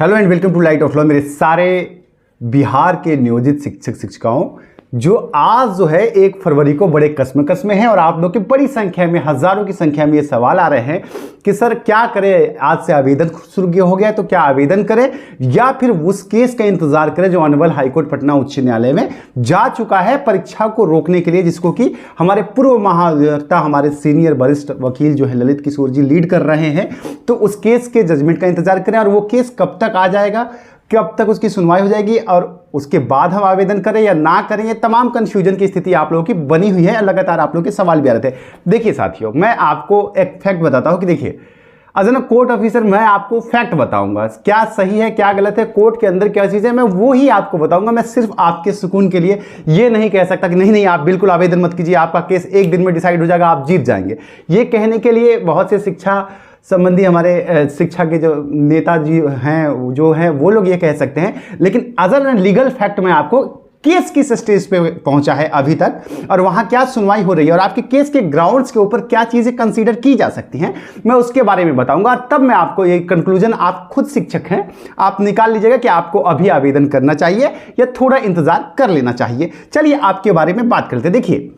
Hello and welcome to light of law. मेरे सारे बिहार के नियोजित शिक्षक शिक्षिकाओं जो आज जो है 1 फरवरी को बड़े कस्म में हैं और आप लोग की बड़ी संख्या में, हजारों की संख्या में ये सवाल आ रहे हैं कि सर क्या करें, आज से आवेदन शुरू हो गया तो क्या आवेदन करें या फिर उस केस का इंतजार करें जो ऑनरेबल हाईकोर्ट पटना उच्च न्यायालय में जा चुका है परीक्षा को रोकने के लिए, जिसको कि हमारे पूर्व महाधिवक्ता, हमारे सीनियर वरिष्ठ वकील जो है ललित किशोर जी लीड कर रहे हैं। तो उस केस के जजमेंट का इंतजार करें और वो केस कब तक आ जाएगा, कब तक उसकी सुनवाई हो जाएगी और उसके बाद हम आवेदन करें या ना करें, ये तमाम कंफ्यूजन की स्थिति आप लोगों की बनी हुई है। लगातार आप लोगों के सवाल भी आ रहे थे। देखिए साथियों, मैं आपको एक फैक्ट बताता हूं कि देखिए एज एन कोर्ट ऑफिसर मैं आपको फैक्ट बताऊंगा, क्या सही है क्या गलत है, कोर्ट के अंदर क्या चीज़ है, मैं वो ही आपको बताऊंगा। मैं सिर्फ आपके सुकून के लिए ये नहीं कह सकता कि नहीं आप बिल्कुल आवेदन मत कीजिए, आपका केस एक दिन में डिसाइड हो जाएगा, आप जीत जाएंगे। ये कहने के लिए बहुत से शिक्षा संबंधी हमारे शिक्षा के जो नेताजी हैं जो हैं वो लोग ये कह सकते हैं, लेकिन अदर लीगल फैक्ट में आपको केस किस स्टेज पे पहुंचा है अभी तक और वहां क्या सुनवाई हो रही है और आपके केस के ग्राउंड्स के ऊपर क्या चीजें कंसीडर की जा सकती हैं, मैं उसके बारे में बताऊंगा। और तब मैं आपको ये कंक्लूजन, आप खुद शिक्षक हैं, आप निकाल लीजिएगा कि आपको अभी आवेदन करना चाहिए या थोड़ा इंतजार कर लेना चाहिए। चलिए आपके बारे में बात करते हैं। देखिए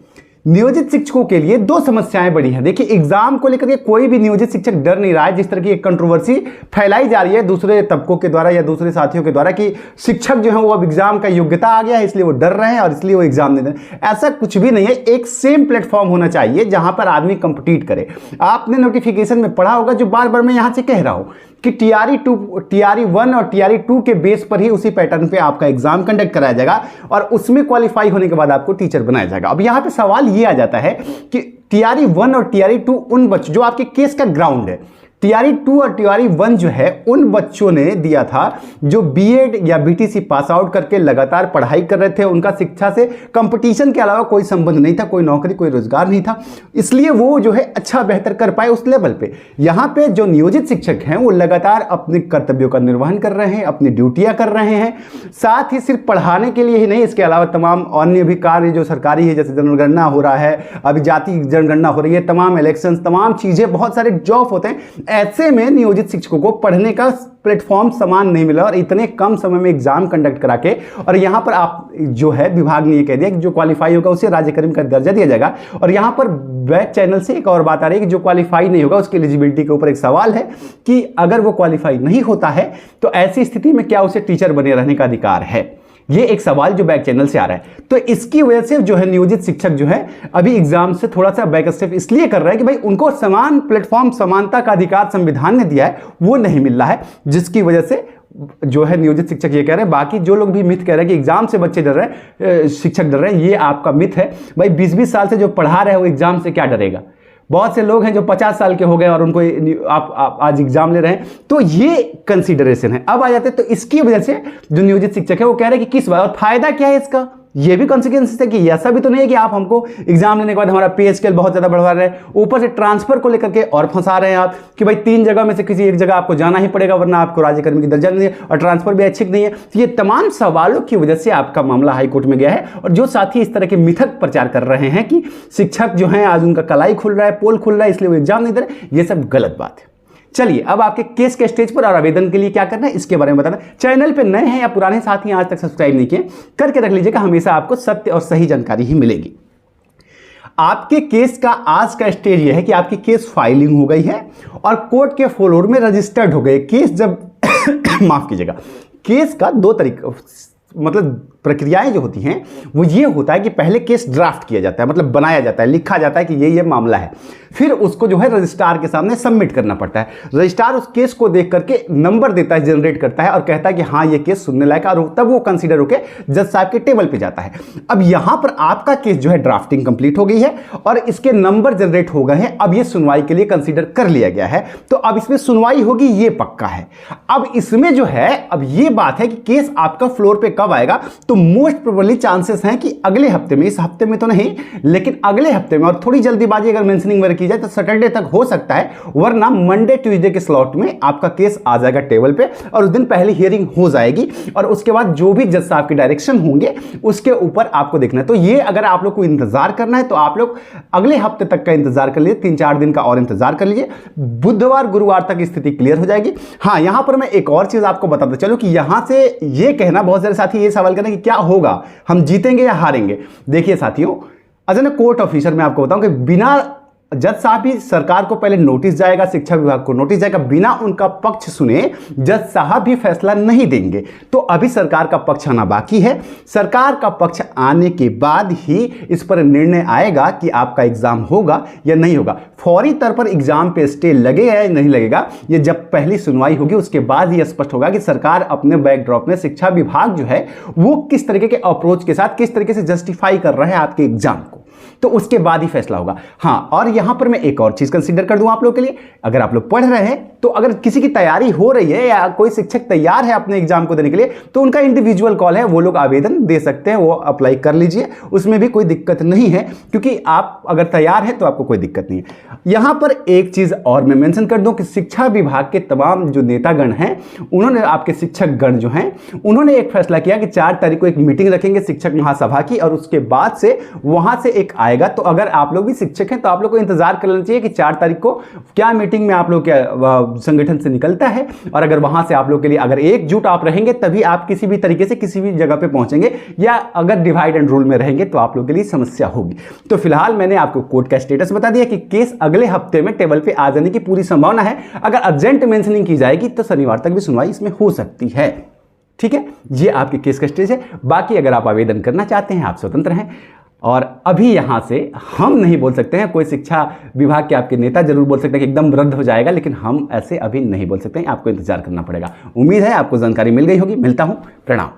नियोजित शिक्षकों के लिए 2 समस्याएं बड़ी हैं। देखिए एग्जाम को लेकर के कोई भी नियोजित शिक्षक डर नहीं रहा है। जिस तरह की एक कंट्रोवर्सी फैलाई जा रही है दूसरे तबकों के द्वारा या दूसरे साथियों के द्वारा कि शिक्षक जो है वो अब एग्जाम का योग्यता आ गया है इसलिए वो डर रहे हैं और इसलिए वो एग्जाम नहीं दे रहे, ऐसा कुछ भी नहीं है। एक सेम प्लेटफॉर्म होना चाहिए जहां पर आदमी कंपीट करे। आपने नोटिफिकेशन में पढ़ा होगा, जो बार बार मैं यहां से कह रहा हूं कि TRE 1 और TRE 2 के बेस पर ही उसी पैटर्न पे आपका एग्जाम कंडक्ट कराया जाएगा और उसमें क्वालिफाई होने के बाद आपको टीचर बनाया जाएगा। अब यहां पे सवाल ये आ जाता है कि TRE 1 और TRE 2 उन बच्चों, जो आपके केस का ग्राउंड है, TRE 2 और TRE 1 जो है उन बच्चों ने दिया था जो BEd या BTC पास आउट करके लगातार पढ़ाई कर रहे थे, उनका शिक्षा से कंपटीशन के अलावा कोई संबंध नहीं था, कोई नौकरी कोई रोजगार नहीं था, इसलिए वो जो है अच्छा बेहतर कर पाए उस लेवल पे। यहाँ पे जो नियोजित शिक्षक हैं वो लगातार अपने कर्तव्यों का निर्वहन कर रहे हैं, अपनी ड्यूटियां कर रहे हैं, साथ ही सिर्फ पढ़ाने के लिए ही नहीं, इसके अलावा तमाम अन्य भी कार्य जो सरकारी है, जैसे जनगणना हो रहा है, अभी जाति जनगणना हो रही है, तमाम इलेक्शन, तमाम चीजें, बहुत सारे जॉब होते हैं। ऐसे में नियोजित शिक्षकों को पढ़ने का प्लेटफॉर्म समान नहीं मिला और इतने कम समय में एग्जाम कंडक्ट करा के, और यहां पर आप जो है विभाग ने ये कह दिया कि जो क्वालिफाई होगा उसे राज्यकर्मी का दर्जा दिया जाएगा। और यहां पर बैक चैनल से एक और बात आ रही है कि जो क्वालिफाई नहीं होगा उसकी एलिजिबिलिटी के ऊपर एक सवाल है कि अगर वो क्वालिफाई नहीं होता है तो ऐसी स्थिति में क्या उसे टीचर बने रहने का अधिकार है। ये एक सवाल जो बैक चैनल से आ रहा है। तो इसकी वजह से जो है नियोजित शिक्षक जो है अभी एग्जाम से थोड़ा सा बैक स्टेप इसलिए कर रहा है कि भाई उनको समान प्लेटफॉर्म, समानता का अधिकार संविधान ने दिया है, वो नहीं मिल रहा है, जिसकी वजह से जो है नियोजित शिक्षक ये कह रहे हैं। बाकी जो लोग भी मिथ कह रहे हैं कि एग्जाम से बच्चे डर रहे हैं, शिक्षक डर रहे हैं, ये आपका मिथ है। भाई 20-20 साल से जो पढ़ा रहे हैं वो एग्जाम से क्या डरेगा। बहुत से लोग हैं जो 50 साल के हो गए और उनको आप आज एग्जाम ले रहे हैं, तो ये कंसीडरेशन है। अब आ जाते हैं तो इसकी वजह से जो नियोजित शिक्षक है वो कह रहे हैं कि किस बात और फायदा क्या है इसका। ये भी कॉन्सिक्वेंस है कि ऐसा भी तो नहीं है कि आप हमको एग्जाम लेने के बाद हमारा पे स्केल बहुत ज्यादा बढ़वा रहे हैं, ऊपर से ट्रांसफर को लेकर के और फंसा रहे हैं आप कि भाई 3 जगह में से किसी एक जगह आपको जाना ही पड़ेगा वरना आपको राज्यकर्मी की दर्जा नहीं है और ट्रांसफर भी ऐच्छिक नहीं है। तो ये तमाम सवालों की वजह से आपका मामला हाईकोर्ट में गया है। और जो साथी इस तरह के मिथक प्रचार कर रहे हैं कि शिक्षक जो है आज उनका कलाई खुल रहा है, पोल खुल रहा है, इसलिए वो एग्जाम नहीं दे रहे, ये सब गलत बात है। चलिए अब आपके केस के स्टेज पर और आवेदन के लिए क्या करना है इसके बारे में बताना। चैनल पे नए हैं या पुराने साथी आज तक सब्सक्राइब नहीं किए, करके रख लीजिएगा, हमेशा आपको सत्य और सही जानकारी ही मिलेगी। आपके केस का आज का स्टेज यह है कि आपकी केस फाइलिंग हो गई है और कोर्ट के फ्लोर में रजिस्टर्ड हो गए केस। जब माफ कीजिएगा, केस का 2 तरीका, मतलब प्रक्रियाएं जो होती हैं वो ये होता है कि पहले केस ड्राफ्ट किया जाता है, मतलब बनाया जाता है, लिखा जाता है कि ये मामला है, फिर उसको जो है रजिस्ट्रार के सामने सबमिट करना पड़ता है। रजिस्ट्रार उस केस को देख करके नंबर देता है, जनरेट करता है और कहता है कि हाँ ये केस सुनने लायक, और तब वो कंसीडर होकर जज साहब के टेबल पे जाता है। अब यहां पर आपका केस जो है ड्राफ्टिंग कंप्लीट हो गई है और इसके नंबर जनरेट हो गए हैं। अब ये सुनवाई के लिए कंसीडर कर लिया गया है, तो अब इसमें सुनवाई होगी, ये पक्का है। अब इसमें जो है अब ये बात है कि केस आपका फ्लोर पे कब आएगा, तो मोस्ट प्रोबेबली चांसेस हैं कि अगले हफ्ते में, इस हफ्ते में तो नहीं लेकिन अगले हफ्ते में, और थोड़ी जल्दीबाजी अगर मेंशनिंग वगैरह की जाए तो सैटरडे तक हो सकता है, वरना मंडे ट्यूसडे के स्लॉट में आपका केस आ जाएगा टेबल पे और उस दिन पहले हियरिंग हो जाएगी और उसके बाद जो भी जज साहब के डायरेक्शन होंगे उसके ऊपर आपको देखना है। तो ये अगर आप लोग को इंतजार करना है तो आप लोग अगले हफ्ते तक का इंतजार कर लीजिए, 3-4 दिन का और इंतजार कर लीजिए, बुधवार गुरुवार तक स्थिति क्लियर हो जाएगी। हाँ, यहां पर मैं एक और चीज आपको बताता चलो कि यहां से ये कहना, बहुत सारे साथी ये सवाल करें कि क्या होगा, हम जीतेंगे या हारेंगे। देखिए साथियों, एज ए कोर्ट ऑफिसर मैं आपको बताऊं कि बिना जज साहब ही सरकार को पहले नोटिस जाएगा, शिक्षा विभाग को नोटिस जाएगा, बिना उनका पक्ष सुने जज साहब भी फैसला नहीं देंगे। तो अभी सरकार का पक्ष आना बाकी है, सरकार का पक्ष आने के बाद ही इस पर निर्णय आएगा कि आपका एग्जाम होगा या नहीं होगा। फौरी तौर पर एग्जाम पे स्टे लगेगा या नहीं लगेगा, ये जब पहली सुनवाई होगी उसके बाद ही स्पष्ट होगा कि सरकार अपने बैकड्रॉप में, शिक्षा विभाग जो है वो किस तरीके के अप्रोच के साथ, किस तरीके से जस्टिफाई कर रहा है आपके एग्जाम को, तो उसके बाद ही फैसला होगा। हाँ, और यहां पर मैं एक और चीज कंसीडर कर दूं आप लोग के लिए, अगर आप लोग पढ़ रहे हैं तो अगर किसी की तैयारी हो रही है या कोई शिक्षक तैयार है अपने एग्जाम को देने के लिए, तो उनका इंडिविजुअल कॉल है, वो लोग आवेदन दे सकते हैं, वो अप्लाई कर लीजिए, उसमें भी कोई दिक्कत नहीं है, क्योंकि आप अगर तैयार हैं तो आपको कोई दिक्कत नहीं है। यहां पर एक चीज और मैं मेंशन कर दूं कि शिक्षा विभाग के तमाम जो नेतागण हैं, उन्होंने, आपके शिक्षक गण जो हैं, उन्होंने एक फैसला किया कि 4 तारीख को एक मीटिंग रखेंगे शिक्षक महासभा की, और उसके बाद से वहां से एक आएगा। तो अगर आप लोग भी शिक्षक हैं तो आप लोग को इंतजार कर लेना चाहिए कि 4 तारीख को क्या मीटिंग में आप लोग क्या संगठन से निकलता है, और अगर वहां से आप लोग के लिए अगर एकजुट आप रहेंगे तभी आप किसी भी तरीके से किसी भी जगह पे पहुंचेंगे, या अगर डिवाइड एंड रूल में रहेंगे तो आप लोग के लिए समस्या होगी। तो फिलहाल मैंने आपको कोर्ट का स्टेटस बता दिया कि केस अगले हफ्ते में टेबल पे आ जाने की पूरी संभावना है। अगर अर्जेंट मेंशनिंग की जाएगी तो शनिवार तक भी सुनवाई इसमें हो सकती है। ठीक है, ये आपके केस का स्टेज है। बाकी अगर आप आवेदन करना चाहते हैं आप स्वतंत्र हैं, और अभी यहां से हम नहीं बोल सकते हैं, कोई शिक्षा विभाग के आपके नेता जरूर बोल सकते हैं कि एकदम रद्द हो जाएगा, लेकिन हम ऐसे अभी नहीं बोल सकते हैं, आपको इंतजार करना पड़ेगा। उम्मीद है आपको जानकारी मिल गई होगी। मिलता हूं, प्रणाम।